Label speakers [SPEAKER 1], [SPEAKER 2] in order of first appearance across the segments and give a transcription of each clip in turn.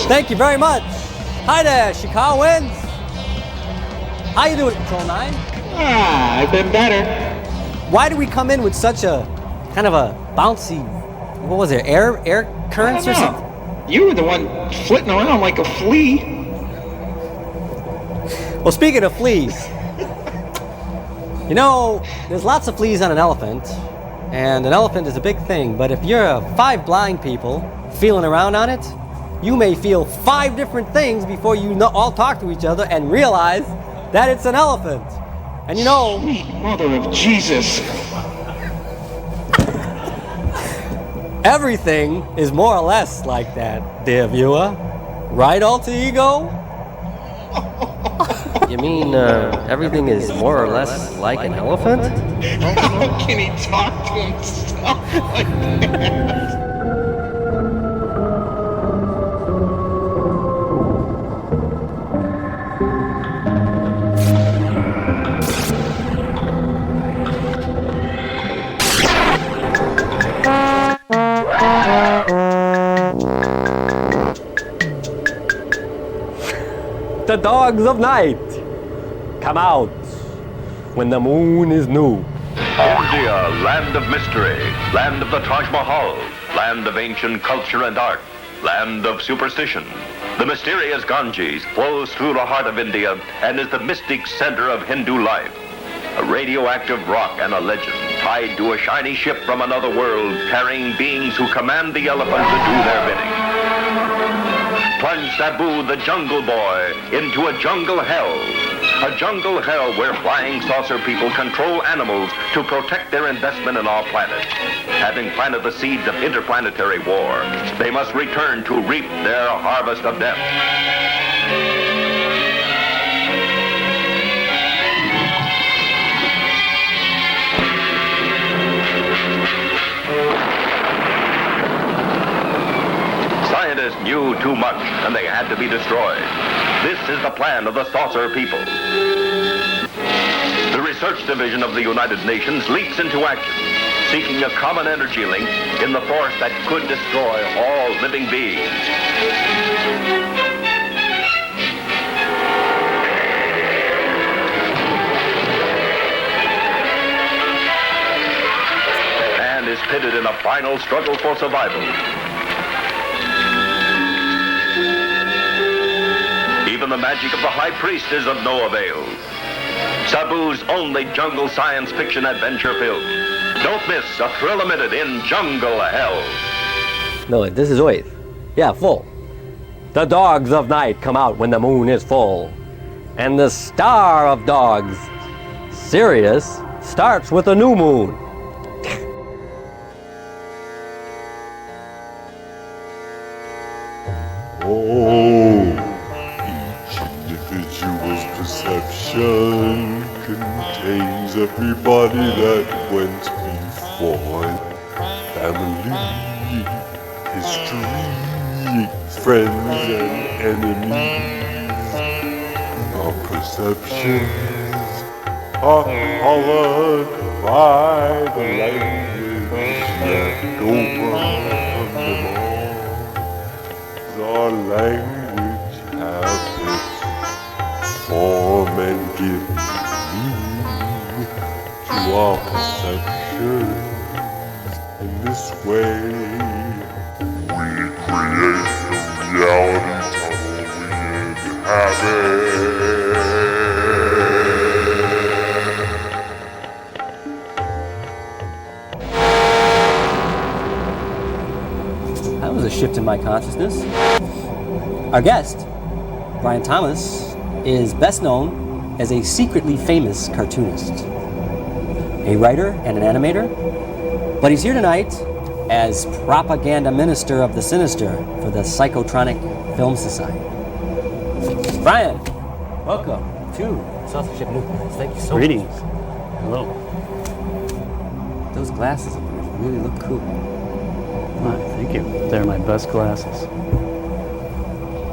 [SPEAKER 1] Thank you very much. Hi there, Chicagoans. How you doing, Control 9?
[SPEAKER 2] I've been better.
[SPEAKER 1] Why do we come in with such a kind of a bouncy, what was it, air currents or something?
[SPEAKER 2] You were the one flitting around like a flea.
[SPEAKER 1] Well, speaking of fleas, you know, there's lots of fleas on an elephant, and an elephant is a big thing, but if you're 5 blind people feeling around on it, you may feel 5 different things before you all talk to each other and realize that it's an elephant. And you know...
[SPEAKER 2] Sweet mother of Jesus.
[SPEAKER 1] Everything is more or less like that, dear viewer. Right, alter ego?
[SPEAKER 3] You mean everything is more or less like an elephant?
[SPEAKER 2] How can he talk to himself like that?
[SPEAKER 1] The dogs of night come out when the moon is new.
[SPEAKER 4] India, land of mystery, land of the Taj Mahal, land of ancient culture and art, land of superstition. The mysterious Ganges flows through the heart of India and is the mystic center of Hindu life. A radioactive rock and a legend tied to a shiny ship from another world carrying beings who command the elephant to do their bidding. Plunge Sabu, the jungle boy, into a jungle hell. A jungle hell where flying saucer people control animals to protect their investment in our planet. Having planted the seeds of interplanetary war, they must return to reap their harvest of death. Scientists knew too much, and they had to be destroyed. This is the plan of the saucer people. The research division of the United Nations leaps into action, seeking a common energy link in the force that could destroy all living beings. Man is pitted in a final struggle for survival. Even the magic of the high priest is of no avail. Sabu's only jungle science fiction adventure film. Don't miss a thrill a minute in Jungle Hell.
[SPEAKER 1] No, this is wait. Yeah, full. The dogs of night come out when the moon is full. And the star of dogs, Sirius, starts with a new moon.
[SPEAKER 5] Individual's perception contains everybody that went before it. Family, history, friends and enemies. Our perceptions are colored by the language left over from them all. Our language habits form and give meaning to our perceptions. In this way, we create the reality tunnel we inhabit.
[SPEAKER 1] That was a shift in my consciousness. Our guest, Brian Thomas, is best known as a secretly famous cartoonist, a writer and an animator, but he's here tonight as propaganda minister of the Sinister for the Psychotronic Film Society. Brian, welcome to Saucership Nucleus. Thank you so much.
[SPEAKER 6] Greetings. Hello.
[SPEAKER 1] Those glasses of yours really look cool.
[SPEAKER 6] Hi, thank you. They're my best glasses.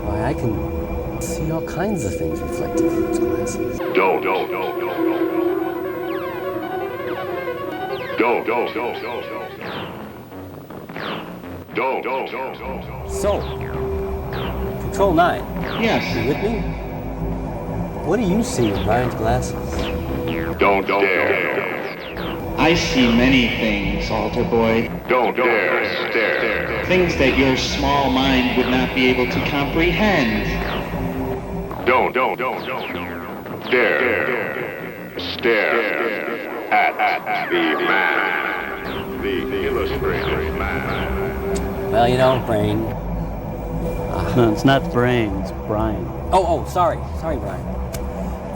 [SPEAKER 1] Why, I can see all kinds of things reflected in those glasses.
[SPEAKER 4] Go.
[SPEAKER 1] So, Control 9,
[SPEAKER 2] Yes.
[SPEAKER 1] you with me? What do you see in Brian's glasses?
[SPEAKER 4] Don't dare.
[SPEAKER 2] I see many things, altar boy.
[SPEAKER 4] Don't dare stare.
[SPEAKER 2] Things that your small mind would not be able to comprehend.
[SPEAKER 4] Don't dare stare at the man, the illustrated man.
[SPEAKER 1] Well, you know, Brain.
[SPEAKER 6] No, it's not Brain, it's Brian.
[SPEAKER 1] Oh, sorry, Brian.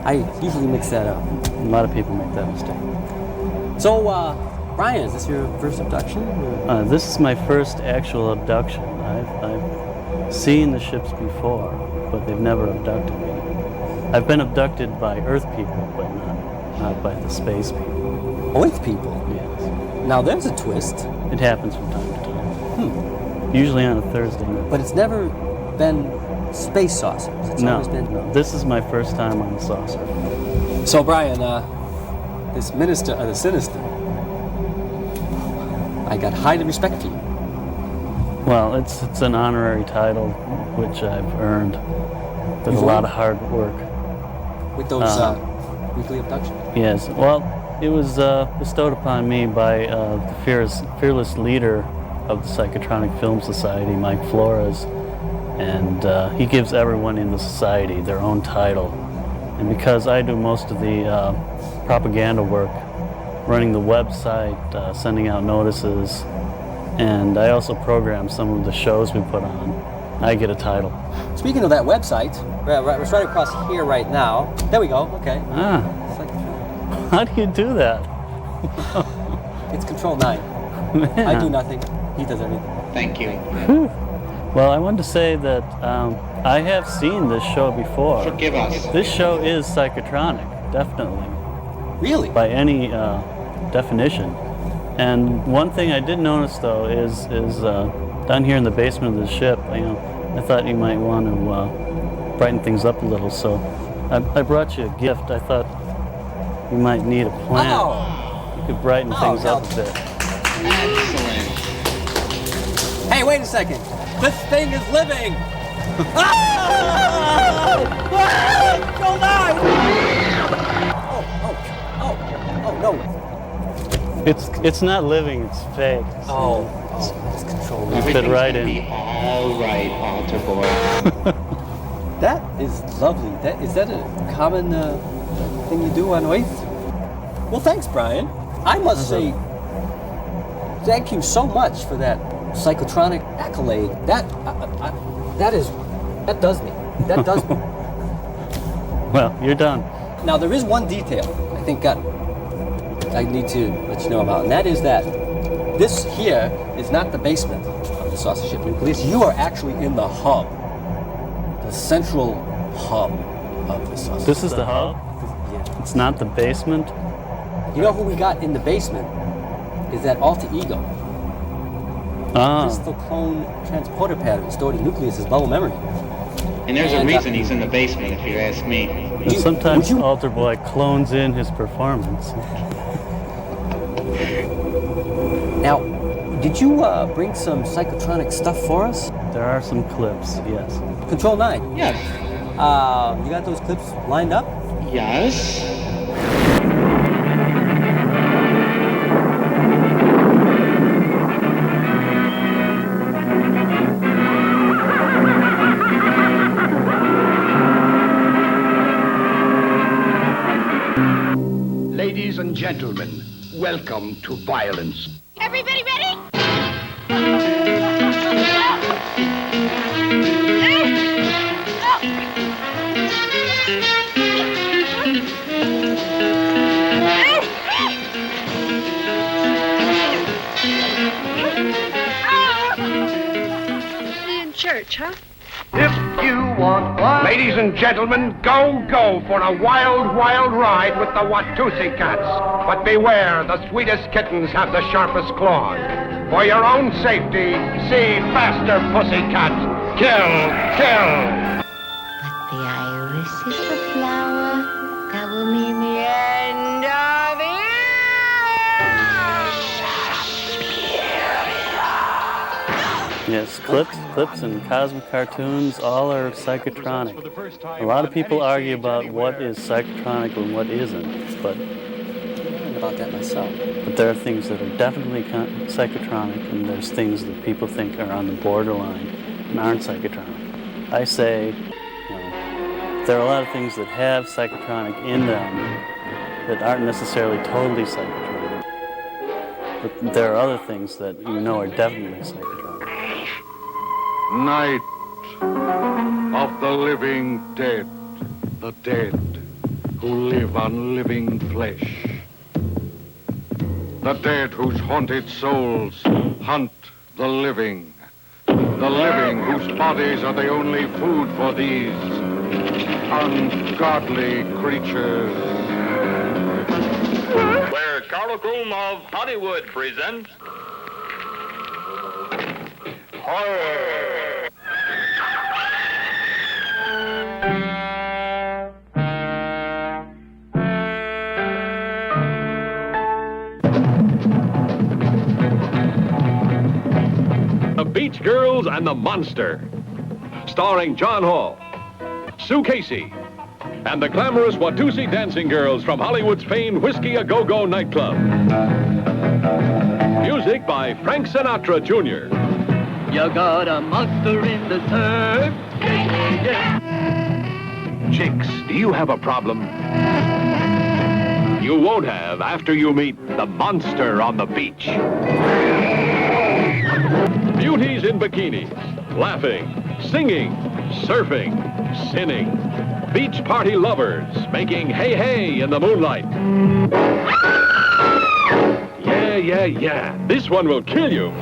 [SPEAKER 1] I usually mix that up.
[SPEAKER 6] A lot of people make that mistake.
[SPEAKER 1] So, Brian, is this your first abduction? or-
[SPEAKER 6] This is my first actual abduction. I've seen the ships before, but they've never abducted me. I've been abducted by Earth people, but not by the space people.
[SPEAKER 1] Earth people.
[SPEAKER 6] Yes.
[SPEAKER 1] Now, there's a twist,
[SPEAKER 6] It happens from time to time. Usually on a Thursday night.
[SPEAKER 1] but it's never been space saucers. It's
[SPEAKER 6] No,
[SPEAKER 1] always been.
[SPEAKER 6] this is my first time on the saucer.
[SPEAKER 1] So, Brian, this minister of the Sinister, I got high respect for you.
[SPEAKER 6] Well, it's an honorary title, which I've earned with
[SPEAKER 1] You've
[SPEAKER 6] a lot
[SPEAKER 1] earned?
[SPEAKER 6] of hard work.
[SPEAKER 1] With those weekly abductions.
[SPEAKER 6] Yes, well, it was bestowed upon me by the fearless leader of the Psychotronic Film Society, Mike Flores, and he gives everyone in the society their own title. And because I do most of the propaganda work, running the website, sending out notices, and I also program some of the shows we put on, I get a title.
[SPEAKER 1] Speaking of that website, it's right across here right now. There we go. Okay.
[SPEAKER 6] Ah,
[SPEAKER 1] It's like
[SPEAKER 6] how do you do that?
[SPEAKER 1] it's Control 9. I do nothing. He does everything.
[SPEAKER 2] Thank you.
[SPEAKER 6] Well, I wanted to say that I have seen this show before.
[SPEAKER 2] Forgive us.
[SPEAKER 6] This show is psychotronic, definitely,
[SPEAKER 1] Really?
[SPEAKER 6] by any definition. And one thing I did notice, though, is down here in the basement of the ship, I thought you might want to brighten things up a little. So I brought you a gift. I thought you might need a plant.
[SPEAKER 1] Oh!
[SPEAKER 6] You could brighten things up a bit.
[SPEAKER 2] Excellent.
[SPEAKER 1] Hey, wait a second. This thing is living. Control 9! Oh, no.
[SPEAKER 6] It's not living. It's fake.
[SPEAKER 1] Oh, that's Control 9.
[SPEAKER 6] Fit right
[SPEAKER 2] Everything's
[SPEAKER 6] in.
[SPEAKER 2] gonna be all right, altar boy.
[SPEAKER 1] That is lovely. Is that a common thing you do on Earth? Well, thanks, Brian. I must say, thank you so much for that psychotronic accolade. That does me. That does me.
[SPEAKER 6] Well, you're done.
[SPEAKER 1] Now, there is one detail I think I need to let you know about, and that is that this here is not the basement of the Saucership Nucleus. You are actually in the hub, the central hub of the Saucership.
[SPEAKER 6] This is the hub.
[SPEAKER 1] Yeah.
[SPEAKER 6] It's not the basement.
[SPEAKER 1] You know who we got in the basement is that alter ego.
[SPEAKER 6] Ah,
[SPEAKER 1] Crystal clone transporter pattern stored in Nucleus's bubble memory.
[SPEAKER 2] And there's a
[SPEAKER 1] And,
[SPEAKER 2] reason he's in the basement, if you ask me.
[SPEAKER 6] and sometimes
[SPEAKER 1] would you-
[SPEAKER 6] Alter Boy clones in his performance.
[SPEAKER 1] Now, did you bring some psychotronic stuff for us?
[SPEAKER 6] There are some clips, yes.
[SPEAKER 1] Control 9.
[SPEAKER 2] Yes.
[SPEAKER 1] You got those clips lined up?
[SPEAKER 2] Yes.
[SPEAKER 7] Ladies and gentlemen, welcome to violence.
[SPEAKER 8] Everybody ready? picture?
[SPEAKER 7] If you want one. Ladies and gentlemen, go for a wild, wild ride with the Watusi cats. But beware, the sweetest kittens have the sharpest claws. For your own safety, see faster, pussycat. Kill!
[SPEAKER 9] But the iris is the flower that will mean the end of it.
[SPEAKER 6] Yes, clips and cosmic cartoons, all are psychotronic. A lot of people argue about what is psychotronic and what isn't, but
[SPEAKER 1] I'm learning about that myself.
[SPEAKER 6] But there are things that are definitely psychotronic, and there's things that people think are on the borderline and aren't psychotronic. I say, there are a lot of things that have psychotronic in them that aren't necessarily totally psychotronic. But there are other things that are definitely psychotronic.
[SPEAKER 5] Night of the living dead, the dead who live on living flesh. The dead whose haunted souls hunt the living whose bodies are the only food for these ungodly creatures.
[SPEAKER 4] Where Carlochrome of Hollywood presents Horror.
[SPEAKER 10] The Beach Girls and the Monster, starring John Hall, Sue Casey, and the glamorous Watusi dancing girls from Hollywood's famed Whiskey A Go-Go nightclub. Music by Frank Sinatra Jr.
[SPEAKER 11] You got a monster in the surf.
[SPEAKER 10] Chicks, do you have a problem? You won't have after you meet the monster on the beach. Beauties in bikinis, laughing, singing, surfing, sinning. Beach party lovers making hey-hey in the moonlight. Yeah. This one will kill you.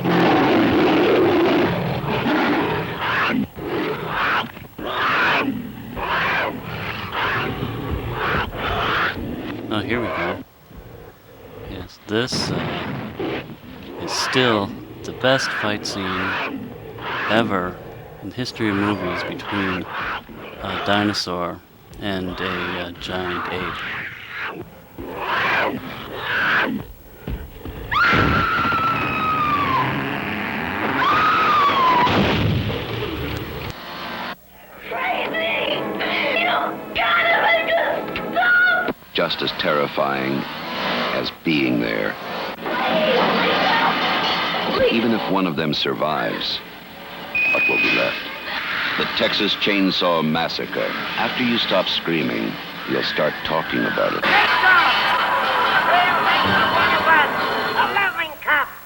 [SPEAKER 6] Oh, here we go. Yes, this is still the best fight scene ever in the history of movies between a dinosaur and a giant ape.
[SPEAKER 12] Just as terrifying as being there. Even if one of them survives, what will be left? The Texas Chainsaw Massacre. After you stop screaming, you'll start talking about it.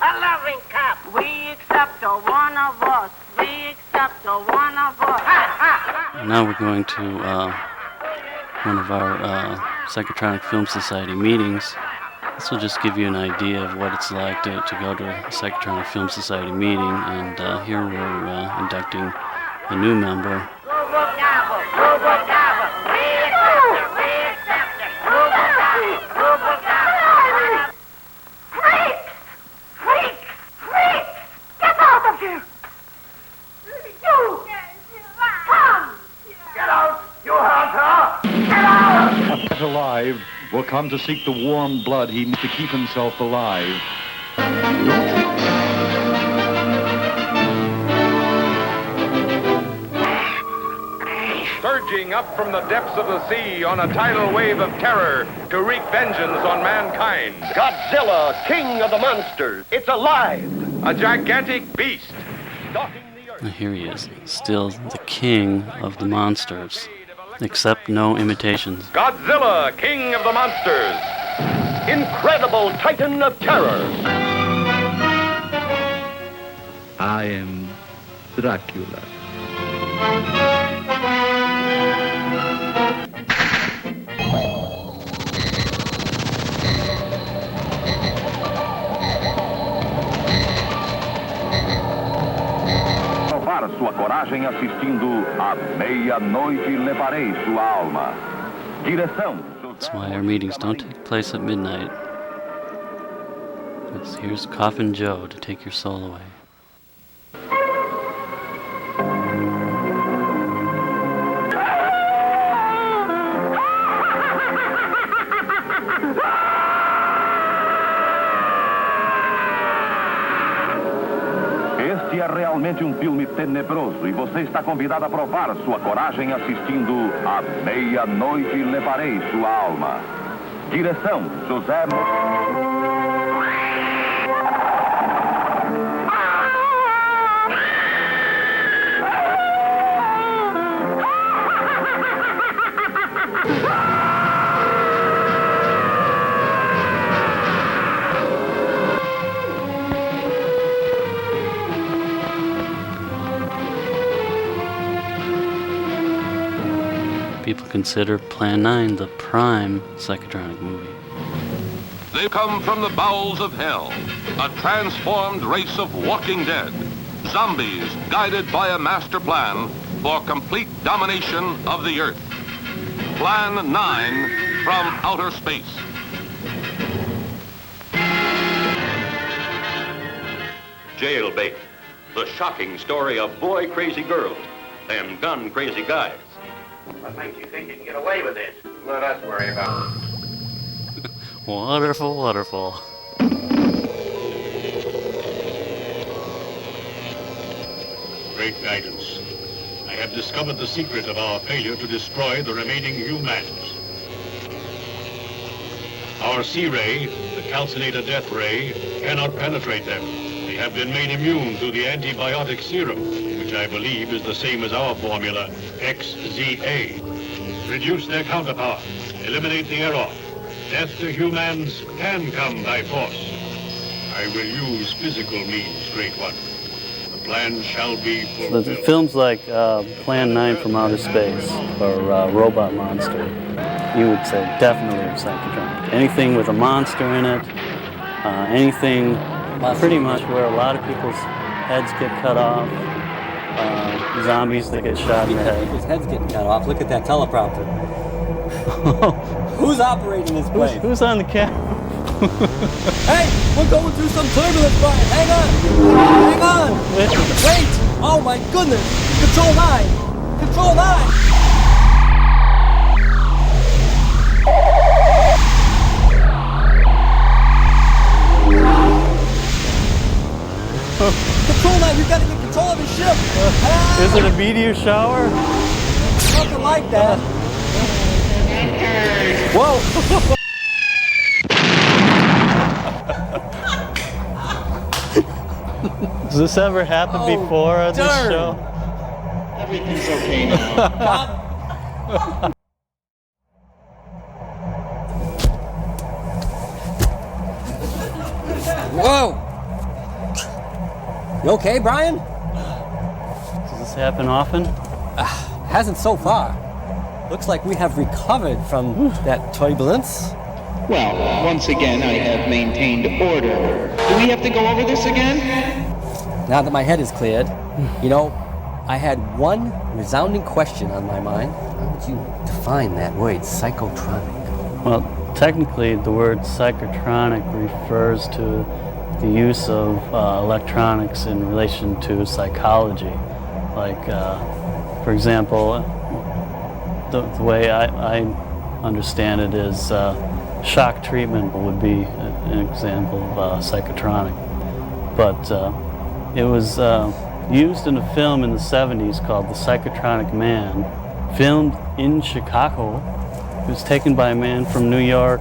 [SPEAKER 9] A loving cup. We accept a one of us. We accept a one of us.
[SPEAKER 6] Now we're going to one of our Psychotronic Film Society meetings. This will just give you an idea of what it's like to go to a Psychotronic Film Society meeting, and here we're inducting a new member.
[SPEAKER 9] Get out of here! You! Come!
[SPEAKER 7] Get out, you hunter! Get out!
[SPEAKER 13] Yet alive will come to seek the warm blood he needs to keep himself alive.
[SPEAKER 14] Surging up from the depths of the sea on a tidal wave of terror to wreak vengeance on mankind.
[SPEAKER 7] Godzilla, king of the monsters. It's alive.
[SPEAKER 14] A gigantic beast.
[SPEAKER 6] And here he is, still the king of the monsters, except no imitations.
[SPEAKER 14] Godzilla, king of the monsters.
[SPEAKER 7] Incredible titan of terror.
[SPEAKER 13] I am Dracula.
[SPEAKER 4] sua coragem assistindo A Meia-Noite Levarei Sua Alma. Direção.
[SPEAKER 6] That's why our meetings don't take place at midnight. Because here's Coffin Joe to take your soul away.
[SPEAKER 4] Este é realmente um filme tenebroso e você está convidado a provar sua coragem assistindo A Meia-Noite Levarei Sua Alma. Direção, José...
[SPEAKER 6] People consider Plan 9 the prime psychotronic movie.
[SPEAKER 10] They come from the bowels of hell, a transformed race of walking dead, zombies guided by a master plan for complete domination of the earth. Plan 9 from outer space.
[SPEAKER 4] Jailbait, the shocking story of boy-crazy girls and gun-crazy guys.
[SPEAKER 7] What makes you think you can get away with this? Let us worry about it.
[SPEAKER 6] Wonderful, wonderful.
[SPEAKER 8] Great guidance. I have discovered the secret of our failure to destroy the remaining humans. Our C-ray, the calcinator death ray, cannot penetrate them. They have been made immune through the antibiotic serum, which I believe is the same as our formula, XZA. Reduce their counterpower. Eliminate the error. Death to humans can come by force. I will use physical means, Great One. The plan shall be fulfilled.
[SPEAKER 6] The films like Plan 9 from Outer Space or Robot Monster, you would say definitely psychotronic. Anything with a monster in it, anything pretty much where a lot of people's heads get cut off, zombies that get shot in the head.
[SPEAKER 1] People's heads getting cut off. Look at that teleprompter. Who's operating this place?
[SPEAKER 6] Who's on the camera?
[SPEAKER 1] Hey, we're going through some turbulence, Brian. Hang on. Hang on. Wait. Oh my goodness. Control 9. Control 9. Control 9, you gotta get control of his ship.
[SPEAKER 6] Is it a meteor shower?
[SPEAKER 1] Something like that. Whoa.
[SPEAKER 6] Does this ever happen before on this show?
[SPEAKER 2] Everything's okay now.
[SPEAKER 1] Whoa. You okay, Brian?
[SPEAKER 6] Does this happen often?
[SPEAKER 1] Hasn't so far. Looks like we have recovered from that turbulence.
[SPEAKER 2] Well, once again, I have maintained order. Do we have to go over this again?
[SPEAKER 1] Now that my head is cleared, you know, I had one resounding question on my mind. How would you define that word, psychotronic?
[SPEAKER 6] Well, technically, the word psychotronic refers to the use of electronics in relation to psychology. Like, for example, the way I understand it is shock treatment would be an example of psychotronic. But it was used in a film in the 70s called The Psychotronic Man, filmed in Chicago. It was taken by a man from New York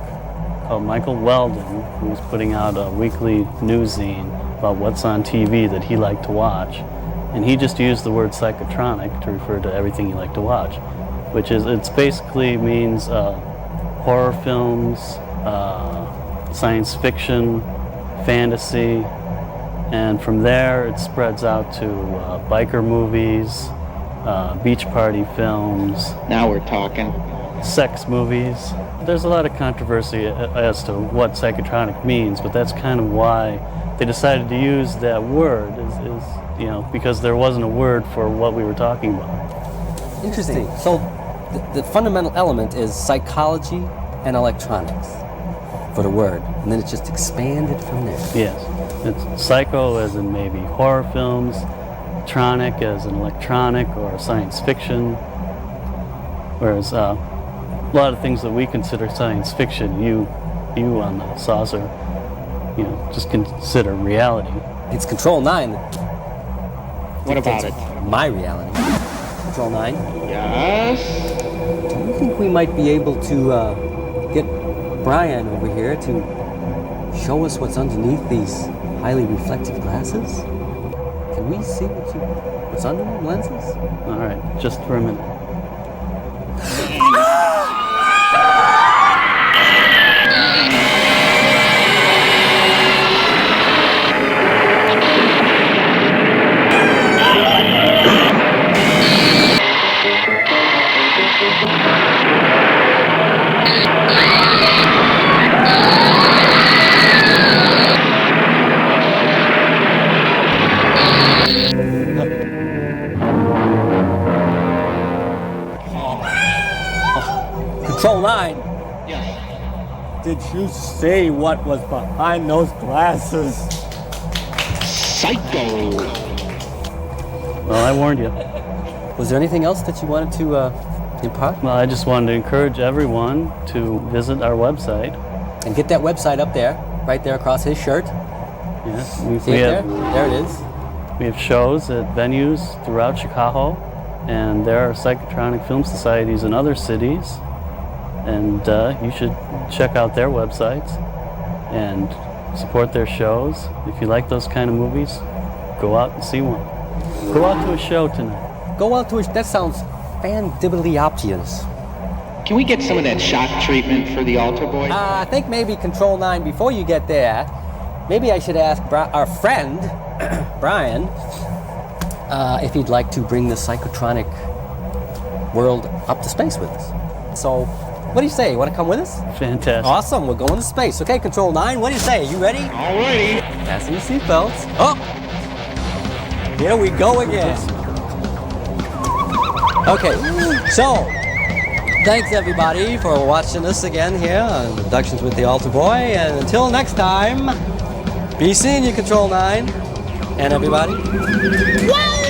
[SPEAKER 6] called Michael Weldon, who was putting out a weekly newszine about what's on TV that he liked to watch. And he just used the word psychotronic to refer to everything he liked to watch, which is, it's basically means horror films, science fiction, fantasy, and from there it spreads out to biker movies, beach party films.
[SPEAKER 2] Now we're talking.
[SPEAKER 6] sex movies. There's a lot of controversy as to what psychotronic means, but that's kind of why they decided to use that word, because there wasn't a word for what we were talking about.
[SPEAKER 1] Interesting. So the fundamental element is psychology and electronics for the word, and then it's just expanded from there.
[SPEAKER 6] Yes. It's psycho as in maybe horror films, tronic as in electronic or science fiction, whereas a lot of things that we consider science fiction, you on the saucer, just consider reality.
[SPEAKER 1] It's Control 9.
[SPEAKER 2] What about it?
[SPEAKER 1] My reality. Control 9.
[SPEAKER 2] Yes?
[SPEAKER 1] Do you think we might be able to get Brian over here to show us what's underneath these highly reflective glasses? Can we see what's under them lenses?
[SPEAKER 6] All right, just for a minute.
[SPEAKER 1] Control 9.
[SPEAKER 2] Yes.
[SPEAKER 1] Did you say what was behind those glasses?
[SPEAKER 2] Psycho.
[SPEAKER 6] Well, I warned you.
[SPEAKER 1] Was there anything else that you wanted to impart?
[SPEAKER 6] Well, I just wanted to encourage everyone to visit our website.
[SPEAKER 1] And get that website up there, right there across his shirt.
[SPEAKER 6] Yes.
[SPEAKER 1] See it there? There it is.
[SPEAKER 6] We have shows at venues throughout Chicago, and there are psychotronic film societies in other cities. And you should check out their websites and support their shows. If you like those kind of movies, go out and see one. Go out to a show tonight.
[SPEAKER 1] Go out to a... That sounds fan-dibbly-optious.
[SPEAKER 2] Can we get some of that shock treatment for the altar boy?
[SPEAKER 1] I think maybe Control 9, before you get there, maybe I should ask our friend, Brian, if he'd like to bring the psychotronic world up to space with us. So, what do you say? You want to come with us?
[SPEAKER 6] Fantastic.
[SPEAKER 1] Awesome, we're going to space. Okay, Control 9, what do you say? You ready?
[SPEAKER 2] All righty.
[SPEAKER 1] Fasten your seatbelts. Oh! Here we go again. Okay, so, thanks everybody for watching us again here on Abductions with the Altar Boy, and until next time, be seeing you, Control 9, and everybody.
[SPEAKER 9] Wow!